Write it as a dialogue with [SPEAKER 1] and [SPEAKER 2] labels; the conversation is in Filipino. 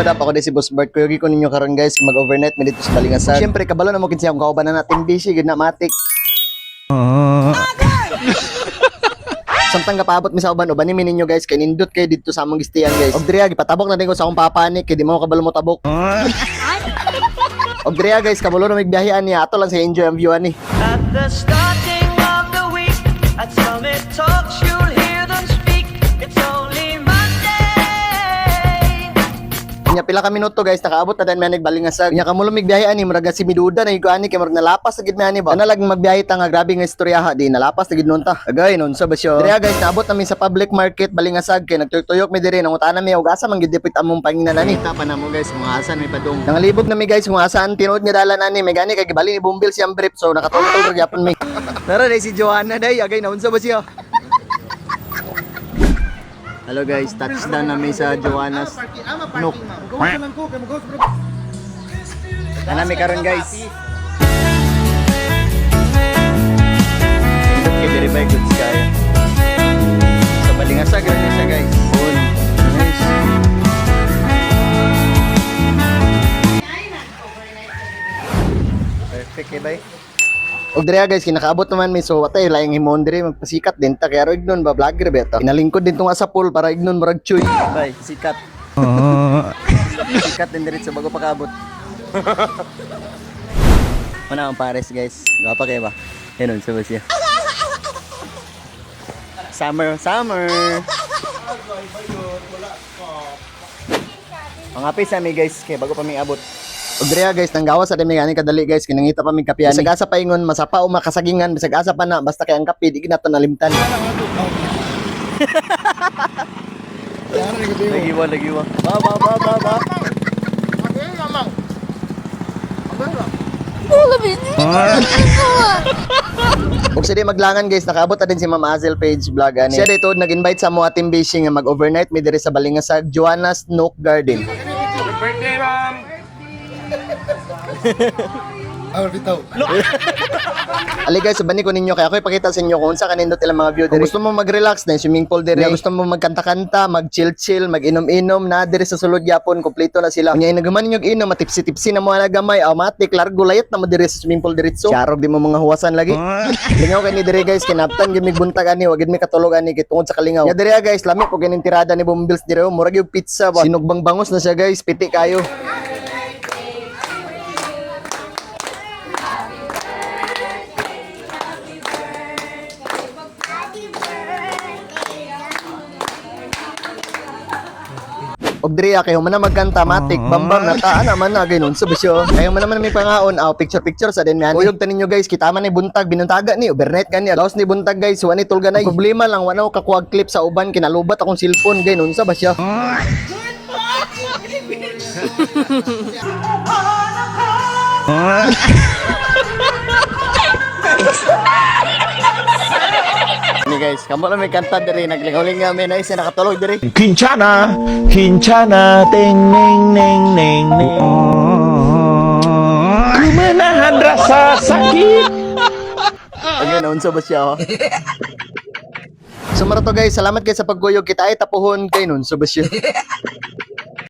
[SPEAKER 1] what up? Ako din si Boss Bart. Kuyugi ko ninyo karon guys, mag-overnight mi dito sa Balingasag. Siyempre, kabalo na mo kinsiya kung kauban na natin busy, gid na matik. Samtang kapaabot mi sa uban ni ninyo guys, kay nindot kay dito sa among gistiyan guys. Og diriya gipatabok na din ko sa akong papanik, kay di mo kabalo mo tabok. Og diriya guys, kabalo na migbiyahean niya, ato lang sa enjoy ang view ani.
[SPEAKER 2] At the starting of the week, at Summit Talks, you'll hear them speak. It's only Monday.
[SPEAKER 1] Nya pila ka minuto guys, nakaabot na din may nagbalingasag. Nya kamulo migbiyahe ani, murag si Miduda na ani kay murag nalapas sa gid ani ba. Ana lang magbiyahe ta nga grabe nga istoryaha di nalapas sa gid nun ta. Agay nun sa basyo. Diriya guys, naabot namin sa public market Balingasag kay nagtuyok mi diri nang utana mi og asa man gid dipit among panginan ani. Tapa na mo guys, kung asan may padung. Nangalibog na mi guys kung asaan tinuod nga dalan ani, may gani kay gibali ni Bumbil siyang brief so nakatultol ra gyapon mi. Tara dai si Joanna dai, agay naun sa basyo. Hello guys, touchdown na mi sa Joanna's Nook. Anami karon guys. Okay, very very good sky. Sa Balingasag rin siya guys. Bon. Nice. Perfect eh bay. Og diriya guys, kinakaabot naman may so watay laing himon diri magpasikat din ta kaya ro ignon ba vlogger beto. Inalingkod din tong asa pool para ignon murag chuy. Bay, sikat. Sikat din diri sa bago pakaabot. Mana ang pares guys. Gapa kay ba? Enon sa basya. Summer. Ang apis sa mi guys kay bago pa mi abot. Og diriya guys, nang gawas sa dimi gani kadali guys, kinangita pa mi kapian. Bisag asa pa ingon masapa o makasagingan, bisag asa pa na basta kay ang kape di ginato nalimtan. Nagiwa. Ba. Og siya di maglangan guys, nakaabot na din si Ma'am Azel page vlog ani. Siya dito nag-invite sa mo team fishing nga mag-overnight mi diri sa Balingasag Joanna's Nook Garden.
[SPEAKER 3] Birthday, ma'am!
[SPEAKER 1] Ali guys, sabani ko ninyo kaya ako ipakita sa inyo kung sa kanindot ilang mga view diri. Kung gusto mo mag-relax na swimming pool diri, gusto mo magkanta-kanta, mag-chill-chill, mag-inom-inom na diri sa sulod gyapon, kompleto na sila. Kunya inagaman ninyo inom, matipsi-tipsi na mo na gamay, automatic largo layat na mo diri sa swimming pool diretso. Charog di mo mga huwasan lagi. Lingaw kay ni diri guys, kinaptan gyud mig buntag ani, wagid mi katulog ani kitungod sa kalingaw. Ya diri guys, lami po ganin tirada ni Bumbills diri, murag yung pizza ba. Sinugbang bangos na siya guys, piti kayo. Og diriya kayo man na magkanta matik bambam na taan naman na gaynon sa bisyo. Kayo man naman may pangaon picture sa din man. Uyog tanin nyo guys, kita man ni buntag binuntaga ni overnight gani. Laos ni buntag guys, wani tulganay. Problema lang wala ko kakuha clip sa uban kinalubat akong cellphone gaynon sa bisyo. Ni guys, kamo lang may kanta diri naglingaw-ling nga may naisa nakatulog diri.
[SPEAKER 3] Kinchana, ting ning ning ning ning. Manahan rasa sakit.
[SPEAKER 1] Ayun, unsa ba siya? So mara to guys, salamat guys sa pagkuyog kita ay tapuhon kay nun so ba siya.